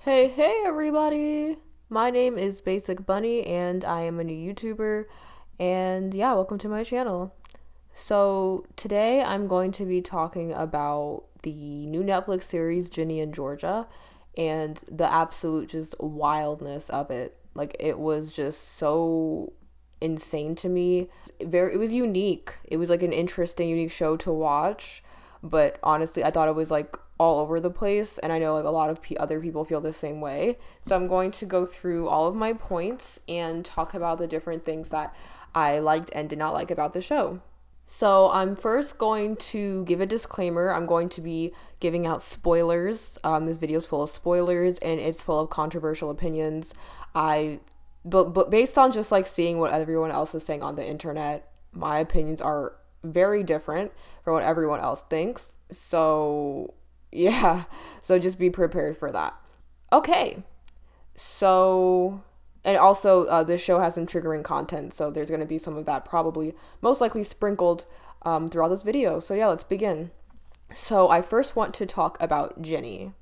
Hey, everybody! My name is Basic Bunny, and I am a new YouTuber. And yeah, welcome to my channel. So, today I'm going to be talking about the new Netflix series, Ginny and Georgia, and the absolute just wildness of it. Like, it was just so insane to me. It was unique. It was like an interesting, unique show to watch, but honestly, I thought it was like all over the place, and I know like a lot of other people feel the same way. So I'm going to go through all of my points and talk about the different things that I liked and did not like about the show. So I'm first going to give a disclaimer. I'm going to be giving out spoilers. This video is full of spoilers and it's full of controversial opinions. I but based on just like seeing what everyone else is saying on the internet, my opinions are very different from what everyone else thinks. So yeah, so just be prepared for that. Okay, so and also this show has some triggering content, so there's going to be some of that probably most likely sprinkled throughout this video. So yeah, let's begin. So I first want to talk about Ginny.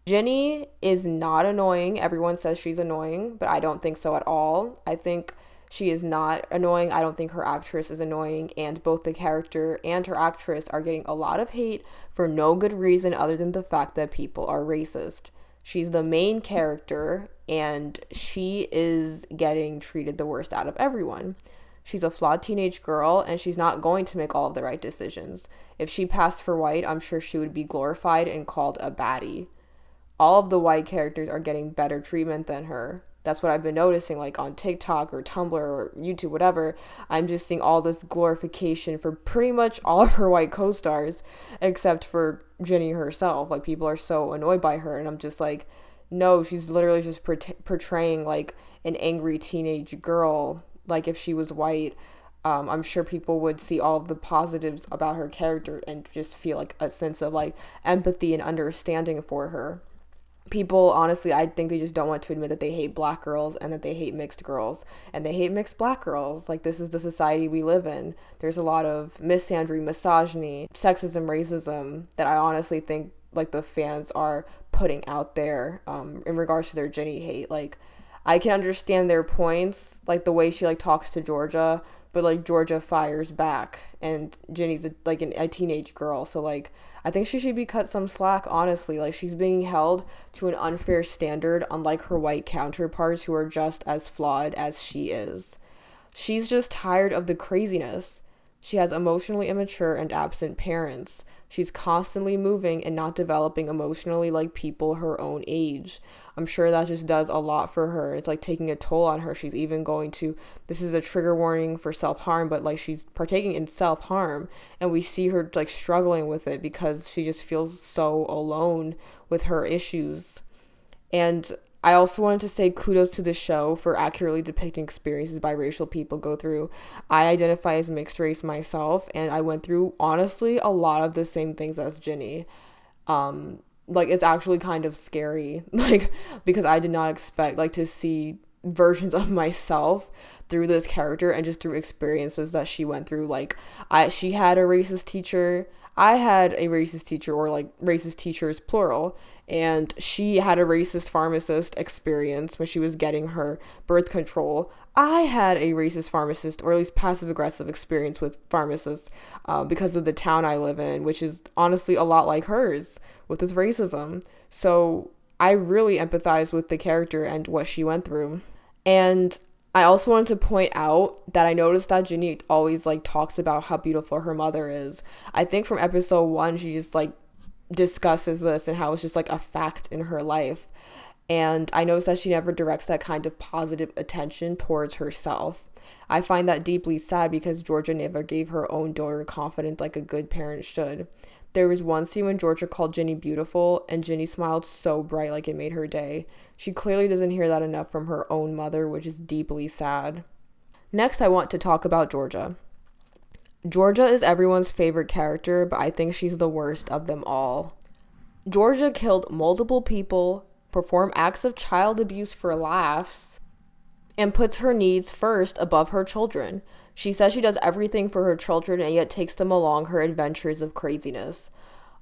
Ginny is not annoying. Everyone says she's annoying, but I don't think so at all. I think she is not annoying. I don't think her actress is annoying, and both the character and her actress are getting a lot of hate for no good reason other than the fact that people are racist. She's the main character, and she is getting treated the worst out of everyone. She's a flawed teenage girl, and she's not going to make all of the right decisions. If she passed for white, I'm sure she would be glorified and called a baddie. All of the white characters are getting better treatment than her. That's what I've been noticing, like on TikTok or Tumblr or YouTube, whatever. I'm just seeing all this glorification for pretty much all of her white co-stars, except for Ginny herself. Like, people are so annoyed by her, and I'm just like, no, she's literally just portraying like an angry teenage girl. Like, if she was white, I'm sure people would see all of the positives about her character and just feel like a sense of like empathy and understanding for her. People, honestly, I think they just don't want to admit that they hate black girls and that they hate mixed girls and they hate mixed black girls. Like, this is the society we live in. There's a lot of misandry, misogyny, sexism, racism that I honestly think like the fans are putting out there in regards to their Ginny hate. Like, I can understand their points, like the way she like talks to Georgia, but like Georgia fires back, and Ginny's a teenage girl, so like I think she should be cut some slack. Honestly, like, she's being held to an unfair standard, unlike her white counterparts who are just as flawed as she is. She's just tired of the craziness. She has emotionally immature and absent parents. She's constantly moving and not developing emotionally like people her own age. I'm sure that just does a lot for her. It's like taking a toll on her. She's even going to, this is a trigger warning for self-harm, but like she's partaking in self-harm, and we see her like struggling with it because she just feels so alone with her issues. And I also wanted to say kudos to the show for accurately depicting experiences biracial people go through. I identify as mixed race myself, and I went through, honestly, a lot of the same things as Ginny. Like, it's actually kind of scary, like, because I did not expect, like, to see versions of myself through this character and just through experiences that she went through. Like, she had a racist teacher. I had a racist teacher, or like racist teachers plural, and she had a racist pharmacist experience when she was getting her birth control. I had a racist pharmacist, or at least passive aggressive experience with pharmacists because of the town I live in, which is honestly a lot like hers with this racism. So I really empathize with the character and what she went through. And I also wanted to point out that I noticed that Ginny always like talks about how beautiful her mother is. I think from episode 1, she just like discusses this and how it's just like a fact in her life. And I noticed that she never directs that kind of positive attention towards herself. I find that deeply sad because Georgia never gave her own daughter confidence like a good parent should. There was one scene when Georgia called Ginny beautiful, and Ginny smiled so bright like it made her day. She clearly doesn't hear that enough from her own mother, which is deeply sad. Next, I want to talk about Georgia. Georgia is everyone's favorite character, but I think she's the worst of them all. Georgia killed multiple people, performed acts of child abuse for laughs, and puts her needs first above her children. She says she does everything for her children and yet takes them along her adventures of craziness.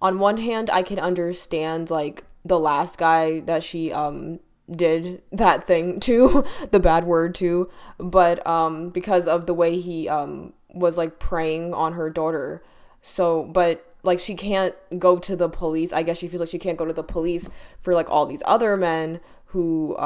On one hand, I can understand, like, the last guy that she did that thing to, the bad word to, but because of the way he was like preying on her daughter. So, but like she can't go to the police. I guess she feels like she can't go to the police for like all these other men who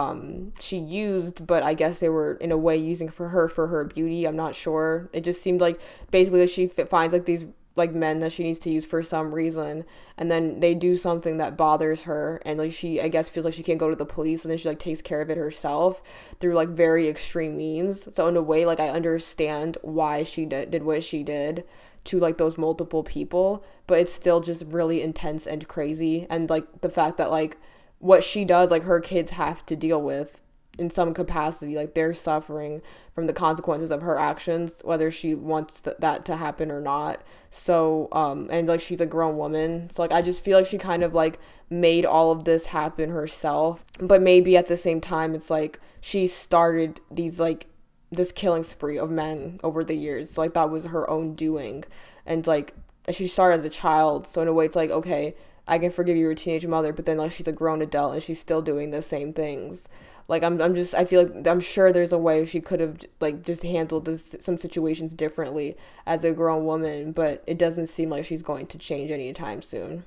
she used, but I guess they were in a way using for her beauty. I'm not sure. It just seemed like basically that she finds like these like men that she needs to use for some reason, and then they do something that bothers her, and like she, I guess, feels like she can't go to the police, and then she like takes care of it herself through like very extreme means. So in a way, like I understand why she did what she did to like those multiple people, but it's still just really intense and crazy. And like the fact that like what she does, like her kids have to deal with in some capacity, like they're suffering from the consequences of her actions, whether she wants that to happen or not. So and like she's a grown woman, so like I just feel like she kind of like made all of this happen herself, but maybe at the same time it's like she started these like this killing spree of men over the years, so like that was her own doing. And like she started as a child, so in a way it's like, okay, I can forgive you, you're a teenage mother, but then like she's a grown adult and she's still doing the same things. Like I'm just, I feel like I'm sure there's a way she could have like just handled some situations differently as a grown woman, but it doesn't seem like she's going to change anytime soon.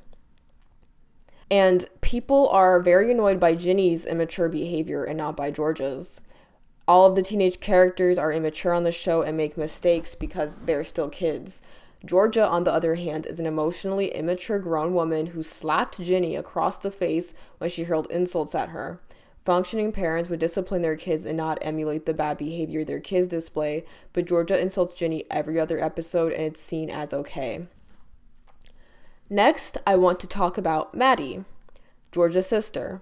And people are very annoyed by Ginny's immature behavior and not by Georgia's. All of the teenage characters are immature on the show and make mistakes because they're still kids. Georgia, on the other hand, is an emotionally immature grown woman who slapped Ginny across the face when she hurled insults at her. Functioning parents would discipline their kids and not emulate the bad behavior their kids display, but Georgia insults Ginny every other episode and it's seen as okay. Next, I want to talk about Maddie, Georgia's sister.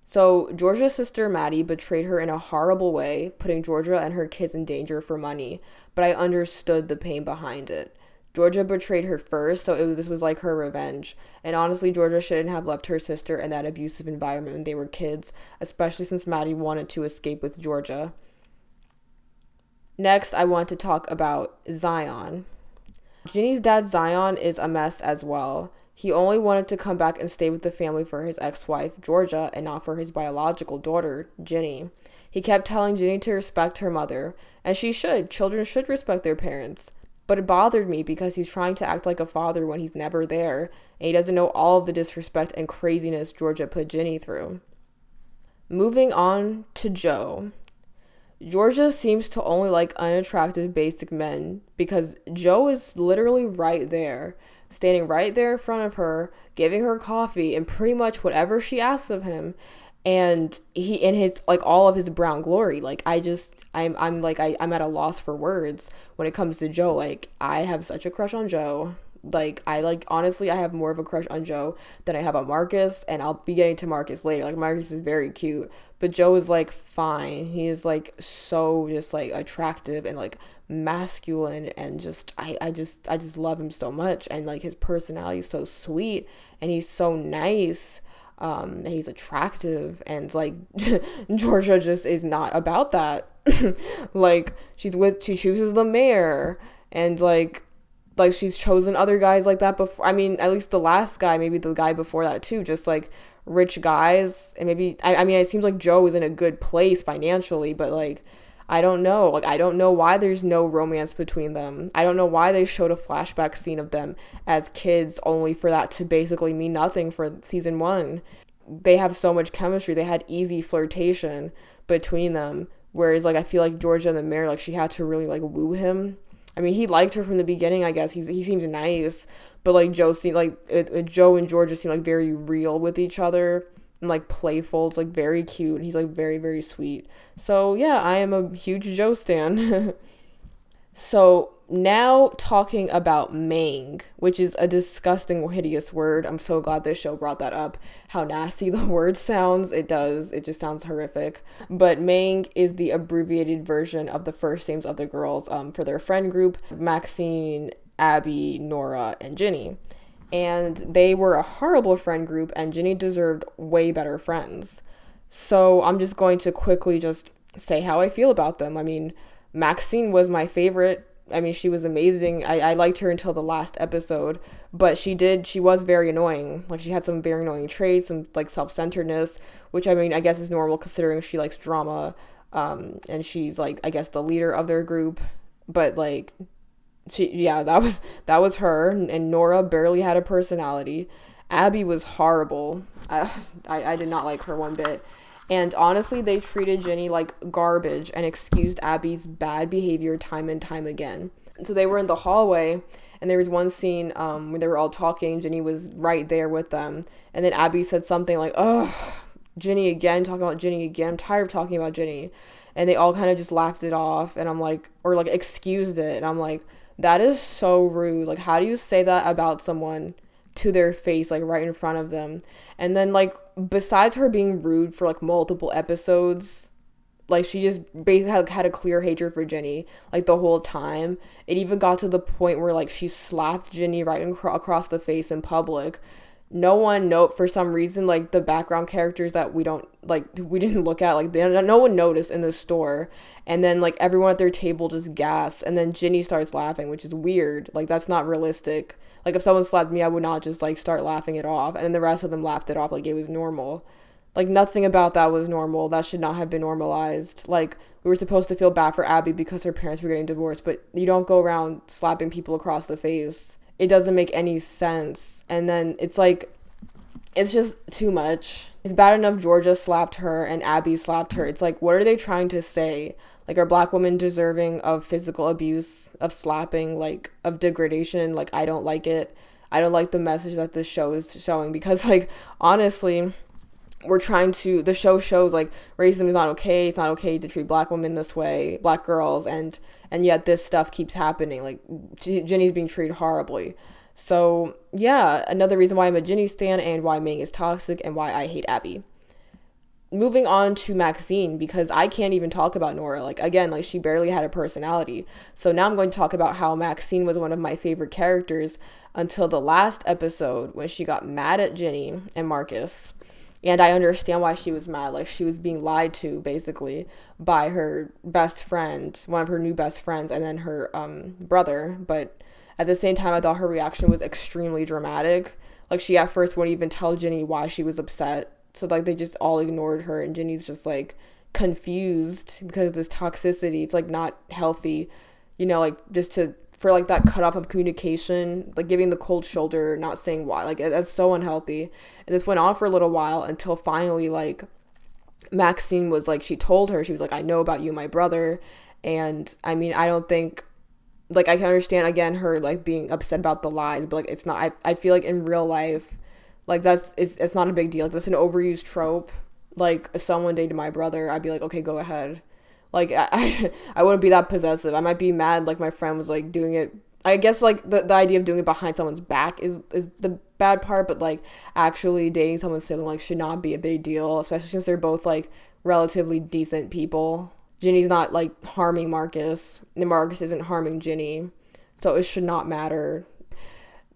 So, Georgia's sister Maddie betrayed her in a horrible way, putting Georgia and her kids in danger for money, but I understood the pain behind it. Georgia betrayed her first, so this was like her revenge. And honestly, Georgia shouldn't have left her sister in that abusive environment when they were kids, especially since Maddie wanted to escape with Georgia. Next, I want to talk about Zion. Ginny's dad, Zion, is a mess as well. He only wanted to come back and stay with the family for his ex-wife, Georgia, and not for his biological daughter, Ginny. He kept telling Ginny to respect her mother, and she should. Children should respect their parents. But it bothered me because he's trying to act like a father when he's never there, and he doesn't know all of the disrespect and craziness Georgia put Ginny through. Moving on to Joe. Georgia seems to only like unattractive basic men because Joe is literally right there, standing right there in front of her, giving her coffee and pretty much whatever she asks of him. And he, in his like all of his brown glory, like I'm at a loss for words when it comes to Joe. Like I have such a crush on Joe. Like honestly, I have more of a crush on Joe than I have on Marcus, and I'll be getting to Marcus later. Like Marcus is very cute, but Joe is like fine. He is like so just like attractive and like masculine, and just I just love him so much. And like his personality is so sweet, and he's so nice. And he's attractive, and like Georgia just is not about that. Like she chooses the mayor, and like she's chosen other guys like that before. I mean, at least the last guy, maybe the guy before that too, just like rich guys. And maybe I mean it seems like Joe is in a good place financially, but like I don't know. Like, I don't know why there's no romance between them. I don't know why they showed a flashback scene of them as kids only for that to basically mean nothing for season 1. They have so much chemistry. They had easy flirtation between them. Whereas, like, I feel like Georgia and the mayor, like, she had to really, like, woo him. I mean, he liked her from the beginning, I guess. He seems nice. But, like, Joe and Georgia seem, like, very real with each other. And like playful. It's like very cute. He's like very, very sweet. So yeah, I am a huge Joe stan. So now talking about Mang, which is a disgusting, hideous word. I'm so glad this show brought that up. How nasty the word sounds. It does. It just sounds horrific. But Mang is the abbreviated version of the first names of the girls for their friend group: Maxine, Abby, Nora, and Ginny. And they were a horrible friend group, and Ginny deserved way better friends. So I'm just going to quickly just say how I feel about them. I mean, Maxine was my favorite I mean, she was amazing. I liked her until the last episode, but she was very annoying. Like, she had some very annoying traits, some, like, self-centeredness, which, I mean, I guess is normal considering she likes drama, and she's, like, I guess the leader of their group, but, like, yeah, that was her, and Nora barely had a personality. Abby was horrible. I did not like her one bit. And honestly, they treated Ginny like garbage and excused Abby's bad behavior time and time again. So they were in the hallway, and there was one scene when they were all talking. Ginny was right there with them. And then Abby said something like, "Ugh, Ginny again, talking about Ginny again. I'm tired of talking about Ginny." And they all kind of just laughed it off. And I'm like, or like excused it. And I'm like, that is so rude. Like, how do you say that about someone to their face, like right in front of them? And then, like, besides her being rude for like multiple episodes, like, she just basically had a clear hatred for Ginny like the whole time. It even got to the point where, like, she slapped Ginny right across the face in public. For some reason, like, the background characters that we didn't look at, like, no one noticed in the store. And then, like, everyone at their table just gasps, and then Ginny starts laughing, which is weird. Like, that's not realistic. Like, if someone slapped me, I would not just, like, start laughing it off. And then the rest of them laughed it off like it was normal. Like, nothing about that was normal. That should not have been normalized. Like, we were supposed to feel bad for Abby because her parents were getting divorced, but you don't go around slapping people across the face. It doesn't make any sense. And then it's like, it's just too much. It's bad enough Georgia slapped her and Abby slapped her. It's like, what are they trying to say? Like, are black women deserving of physical abuse, of slapping, like, of degradation? Like, I don't like it. I don't like the message that this show is showing, because, like, honestly, the show shows, like, racism is not okay. It's not okay to treat black women this way, black girls, and yet this stuff keeps happening. Like, Ginny's being treated horribly. So, yeah, another reason why I'm a Ginny stan and why Ming is toxic and why I hate Abby. Moving on to Maxine, because I can't even talk about Nora. Like, again, like, she barely had a personality. So now I'm going to talk about how Maxine was one of my favorite characters until the last episode when she got mad at Ginny and Marcus. And I understand why she was mad. Like, she was being lied to, basically, by her best friend, one of her new best friends, and then her brother. But at the same time, I thought her reaction was extremely dramatic. Like, she at first wouldn't even tell Ginny why she was upset. So, like, they just all ignored her, and Ginny's just, like, confused because of this toxicity. It's, like, not healthy, you know, like, for, like, that cutoff of communication, like, giving the cold shoulder, not saying why. Like, that's so unhealthy. And this went on for a little while until finally, like, Maxine was, like, she told her, she was like, I know about you, my brother. And, I mean, I don't think, like, I can understand, again, her, like, being upset about the lies, but, like, it's not, I feel like in real life, like, it's not a big deal. Like, that's an overused trope. Like, if someone dated my brother, I'd be like, okay, go ahead. Like, I wouldn't be that possessive. I might be mad, like, my friend was, like, doing it. I guess, like, the idea of doing it behind someone's back is the bad part, but, like, actually dating someone's sibling, like, should not be a big deal, especially since they're both, like, relatively decent people. Ginny's not, like, harming Marcus, and Marcus isn't harming Ginny, so it should not matter.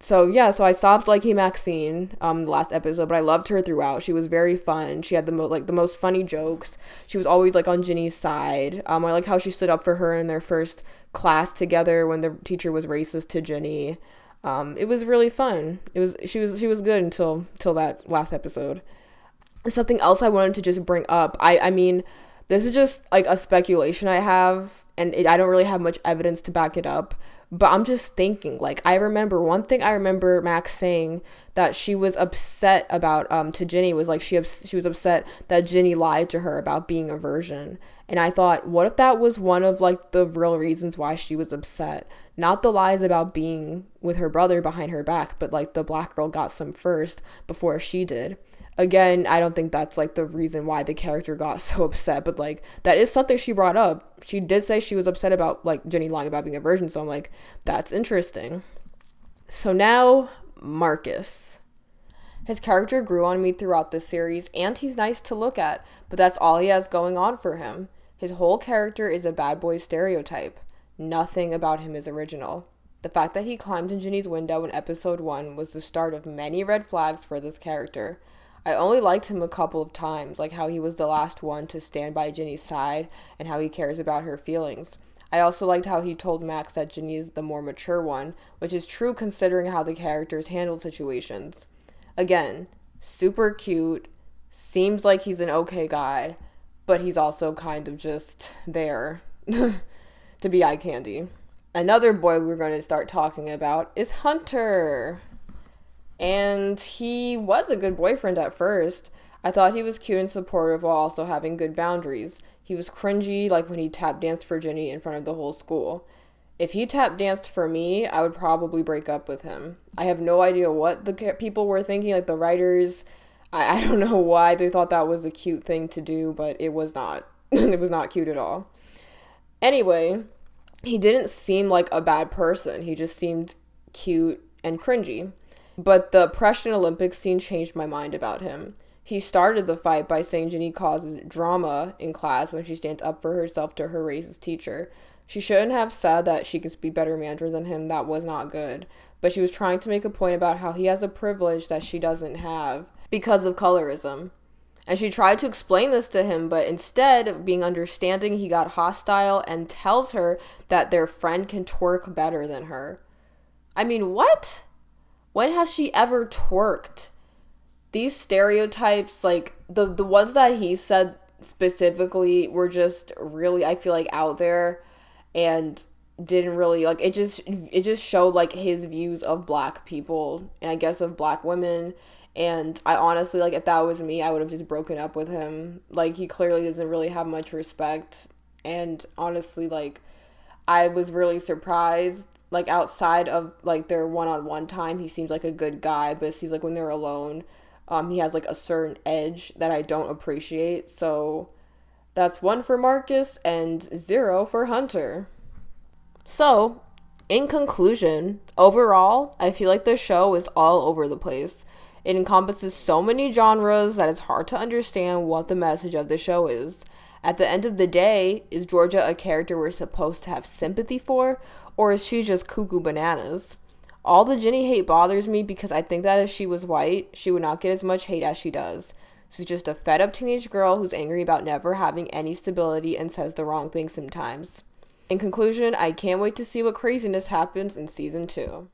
So, yeah, so I stopped liking Maxine the last episode, but I loved her throughout. She was very fun. She had the most funny jokes. She was always, like, on Ginny's side. I like how she stood up for her in their first class together when the teacher was racist to Ginny. It was really fun. She was good until that last episode. Something else I wanted to just bring up. I mean, this is just, like, a speculation I have, and I don't really have much evidence to back it up. But I'm just thinking, like, one thing I remember Max saying that she was upset about to Ginny was, like, she was upset that Ginny lied to her about being a virgin. And I thought, what if that was one of, like, the real reasons why she was upset? Not the lies about being with her brother behind her back, but, like, the black girl got some first before she did. Again, I don't think that's, like, the reason why the character got so upset, but, like, that is something she brought up. She did say she was upset about, like, Ginny lying about being a virgin, so I'm like, that's interesting. So now, Marcus. His character grew on me throughout the series, and he's nice to look at, but that's all he has going on for him. His whole character is a bad boy stereotype. Nothing about him is original. The fact that he climbed in Ginny's window in episode 1 was the start of many red flags for this character. I only liked him a couple of times, like how he was the last one to stand by Ginny's side and how he cares about her feelings. I also liked how he told Max that Ginny is the more mature one, which is true considering how the characters handled situations. Again, super cute, seems like he's an okay guy, but he's also kind of just there to be eye candy. Another boy we're going to start talking about is Hunter. And he was a good boyfriend at first. I thought he was cute and supportive while also having good boundaries. He was cringy, like when he tap danced for Ginny in front of the whole school. If he tap danced for me, I would probably break up with him. I have no idea what the people were thinking, like the writers. I don't know why they thought that was a cute thing to do, but it was not. It was not cute at all. Anyway, he didn't seem like a bad person. He just seemed cute and cringy. But the Prussian Olympics scene changed my mind about him. He started the fight by saying Ginny causes drama in class when she stands up for herself to her racist teacher. She shouldn't have said that she could speak better Mandarin than him. That was not good. But she was trying to make a point about how he has a privilege that she doesn't have because of colorism. And she tried to explain this to him, but instead of being understanding, he got hostile and tells her that their friend can twerk better than her. I mean, what? When has she ever twerked? These stereotypes, like the ones that he said specifically were just really, I feel like, out there and didn't really, like, it just showed like his views of black people and I guess of black women. And I honestly, like, if that was me, I would have just broken up with him. Like, he clearly doesn't really have much respect. And honestly, like, I was really surprised. Like, outside of, like, their one-on-one time, he seems like a good guy. But it seems like when they're alone, he has, like, a certain edge that I don't appreciate. So that's 1 for Marcus and 0 for Hunter. So, in conclusion, overall, I feel like the show is all over the place. It encompasses so many genres that it's hard to understand what the message of the show is. At the end of the day, is Georgia a character we're supposed to have sympathy for, or is she just cuckoo bananas? All the Ginny hate bothers me because I think that if she was white, she would not get as much hate as she does. She's just a fed up teenage girl who's angry about never having any stability and says the wrong thing sometimes. In conclusion, I can't wait to see what craziness happens in season 2.